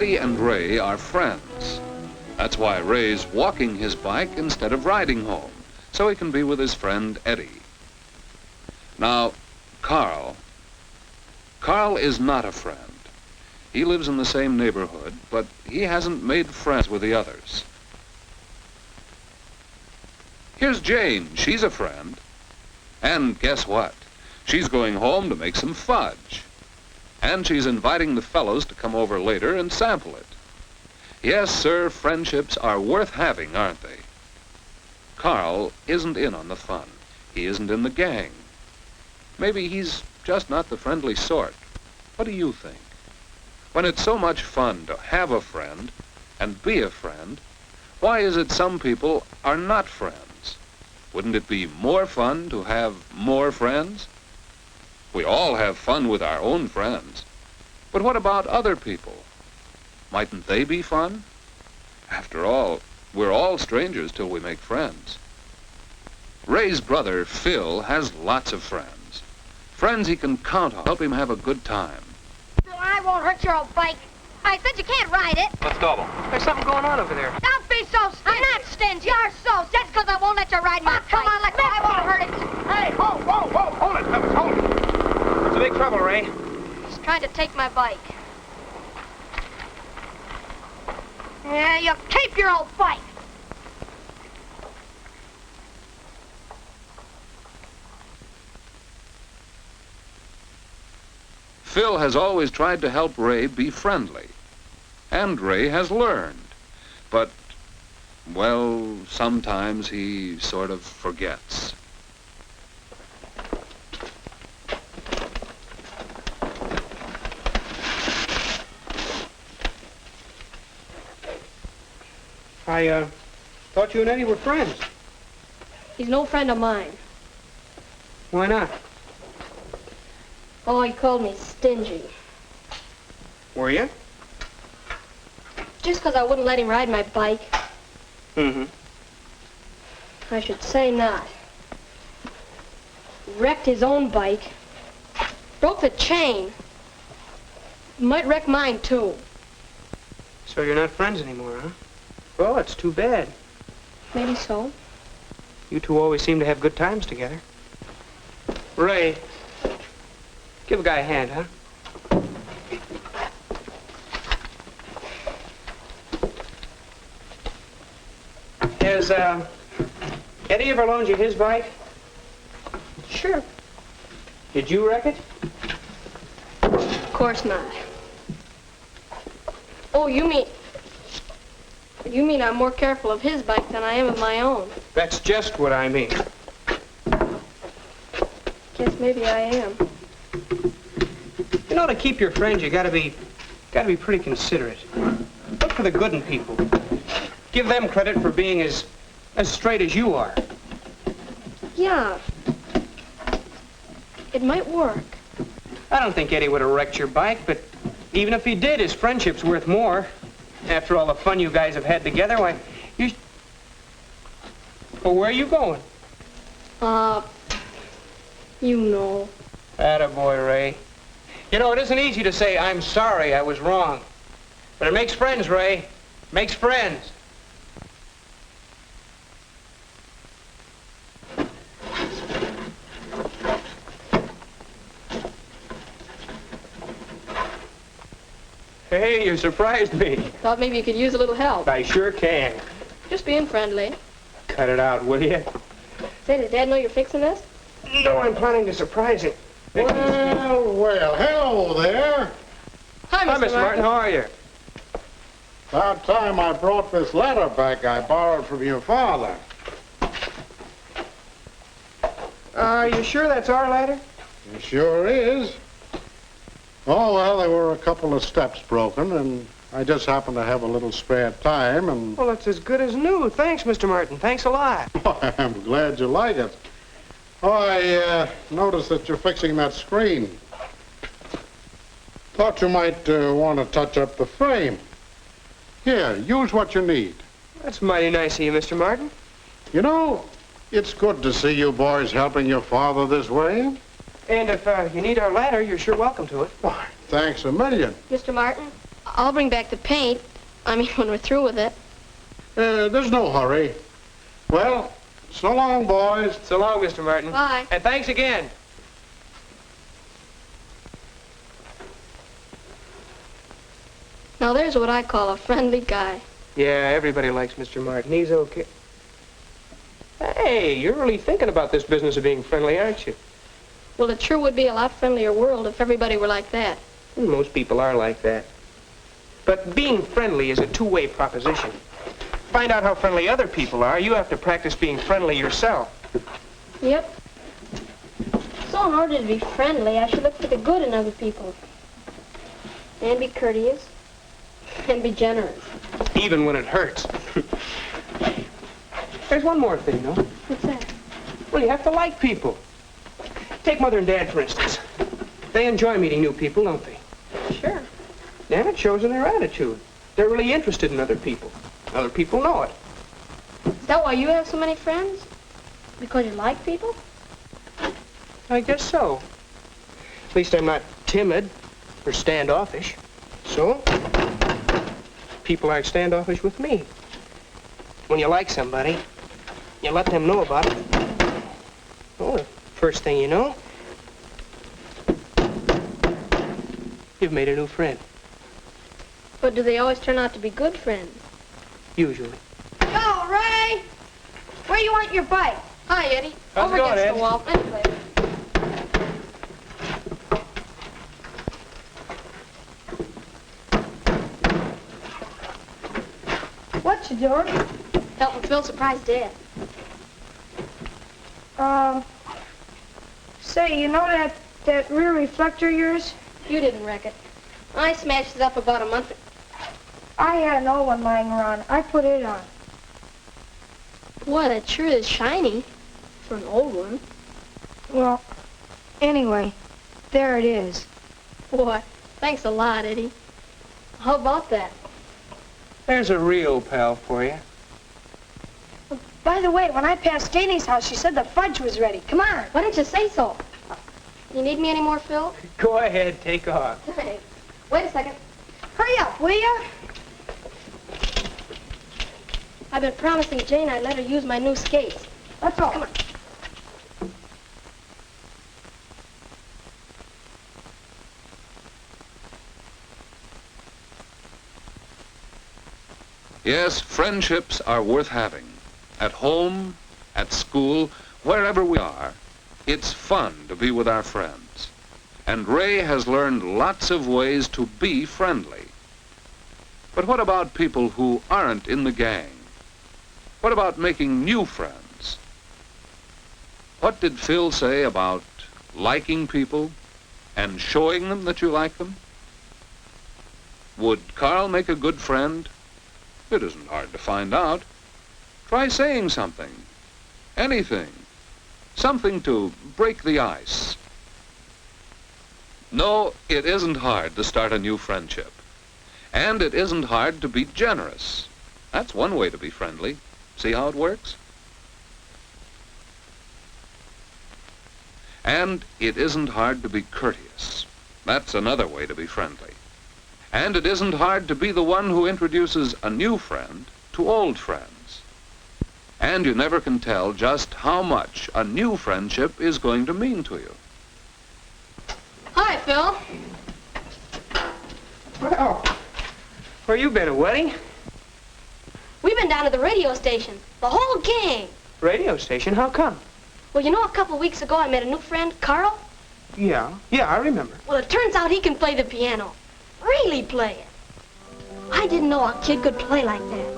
Eddie and Ray are friends. That's why Ray's walking his bike instead of riding home, so he can be with his friend Eddie. Now, Carl is not a friend. He lives in the same neighborhood, but he hasn't made friends with the others. Here's Jane. She's a friend. And guess what? She's going home to make some fudge. And she's inviting the fellows to come over later and sample it. Yes, sir, friendships are worth having, aren't they? Carl isn't in on the fun. He isn't in the gang. Maybe he's just not the friendly sort. What do you think? When it's so much fun to have a friend and be a friend, why is it some people are not friends? Wouldn't it be more fun to have more friends? We all have fun with our own friends. But what about other people? Mightn't they be fun? After all, we're all strangers till we make friends. Ray's brother, Phil, has lots of friends. Friends he can count on, help him have a good time. I won't hurt your old bike. I said you can't ride it. Let's double. There's something going on over there. Don't be so stingy. I'm not stingy. You're so stingy. Just because I won't let you ride my bike. Come on, let go. I won't hurt it. Hey, whoa. Hold it, fellas, hold it. What's the big trouble, Ray? He's trying to take my bike. Yeah, you keep your old bike. Phil has always tried to help Ray be friendly. And Ray has learned. But, well, sometimes he sort of forgets. I thought you and Eddie were friends. He's no friend of mine. Why not? Oh, he called me stingy. Were you? Just because I wouldn't let him ride my bike. Mm-hmm. I should say not. Wrecked his own bike. Broke the chain. Might wreck mine, too. So you're not friends anymore, huh? Well, that's too bad. Maybe so. You two always seem to have good times together. Ray, give a guy a hand, huh? Has, Eddie ever loaned you his bike? Sure. Did you wreck it? Of course not. Oh, you mean I'm more careful of his bike than I am of my own? That's just what I mean. Guess maybe I am. You know, to keep your friends, you gotta be pretty considerate. Look for the good in people. Give them credit for being as straight as you are. Yeah. It might work. I don't think Eddie would have wrecked your bike, but even if he did, his friendship's worth more. After all the fun you guys have had together, why, you... Well, where are you going? You know. Attaboy, Ray. You know, it isn't easy to say, I'm sorry, I was wrong. But it makes friends, Ray. Makes friends. Hey, you surprised me. Thought maybe you could use a little help. I sure can. Just being friendly. Cut it out, will you? Say, does Dad know you're fixing this? No, I'm planning to surprise him. Well, hello there. Hi, Hi, Mr. Martin. How are you? About time I brought this letter back I borrowed from your father. Are you sure that's our letter? It sure is. Oh, well, there were a couple of steps broken, and I just happened to have a little spare time, and... Well, it's as good as new. Thanks, Mr. Martin. Thanks a lot. I'm glad you like it. Oh, I noticed that you're fixing that screen. Thought you might want to touch up the frame. Here, use what you need. That's mighty nice of you, Mr. Martin. You know, it's good to see you boys helping your father this way. And if you need our ladder, you're sure welcome to it. Why, thanks a million. Mr. Martin, I'll bring back the paint. I mean, when we're through with it. There's no hurry. Well, so long, boys. So long, Mr. Martin. Bye. And thanks again. Now, there's what I call a friendly guy. Yeah, everybody likes Mr. Martin. He's okay. Hey, you're really thinking about this business of being friendly, aren't you? Well, it sure would be a lot friendlier world if everybody were like that. Most people are like that. But being friendly is a two-way proposition. Find out how friendly other people are, you have to practice being friendly yourself. Yep. So in order to be friendly, I should look for the good in other people. And be courteous. And be generous. Even when it hurts. There's one more thing, though. What's that? Well, you have to like people. Take Mother and Dad, for instance. They enjoy meeting new people, don't they? Sure. And it shows in their attitude. They're really interested in other people. Other people know it. Is that why you have so many friends? Because you like people? I guess so. At least I'm not timid or standoffish. So, people aren't standoffish with me. When you like somebody, you let them know about it. Well, the first thing you know, you've made a new friend. But do they always turn out to be good friends? Usually. Yo, Ray! Where you want your bike? Hi, Eddie. How's Over it going, against Ed? the wall. Anyway. What you doing? Helping Phil surprise Dad. Say, you know that rear reflector of yours? You didn't wreck it. I smashed it up about a month ago. I had an old one lying around. I put it on. Boy, that sure is shiny for an old one. Well, anyway, there it is. Boy, thanks a lot, Eddie. How about that? There's a real pal for you. By the way, when I passed Janie's house, she said the fudge was ready. Come on. Why didn't you say so? You need me anymore, Phil? Go ahead, take off. Thanks. Wait a second. Hurry up, will ya? I've been promising Jane I'd let her use my new skates. That's all. Come on. Yes, friendships are worth having. At home, at school, wherever we are, it's fun to be with our friends. And Ray has learned lots of ways to be friendly. But what about people who aren't in the gang? What about making new friends? What did Phil say about liking people and showing them that you like them? Would Carl make a good friend? It isn't hard to find out. Try saying something, anything, something to break the ice. No, it isn't hard to start a new friendship. And it isn't hard to be generous. That's one way to be friendly. See how it works? And it isn't hard to be courteous. That's another way to be friendly. And it isn't hard to be the one who introduces a new friend to old friends. And you never can tell just how much a new friendship is going to mean to you. Hi, Phil. Well, where you been, a wedding? We've been down to the radio station. The whole gang. Radio station? How come? Well, you know, a couple weeks ago I met a new friend, Carl. Yeah, I remember. Well, it turns out he can play the piano. Really play it. I didn't know a kid could play like that.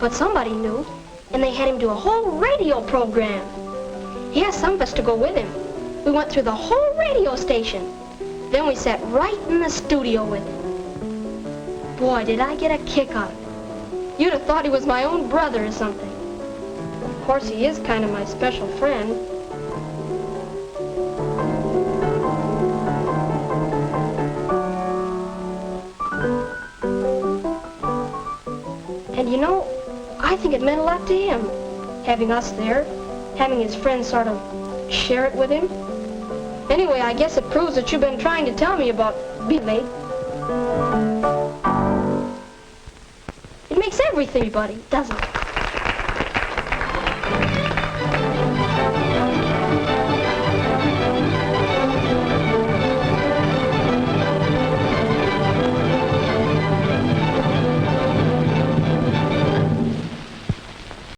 But somebody knew, and they had him do a whole radio program. He asked some of us to go with him. We went through the whole radio station. Then we sat right in the studio with him. Boy, did I get a kick out of it. You'd have thought he was my own brother or something. Of course, he is kind of my special friend. And you know, I think it meant a lot to him, having us there, having his friends sort of share it with him. Anyway, I guess it proves that you've been trying to tell me about being late. everything, buddy, doesn't it?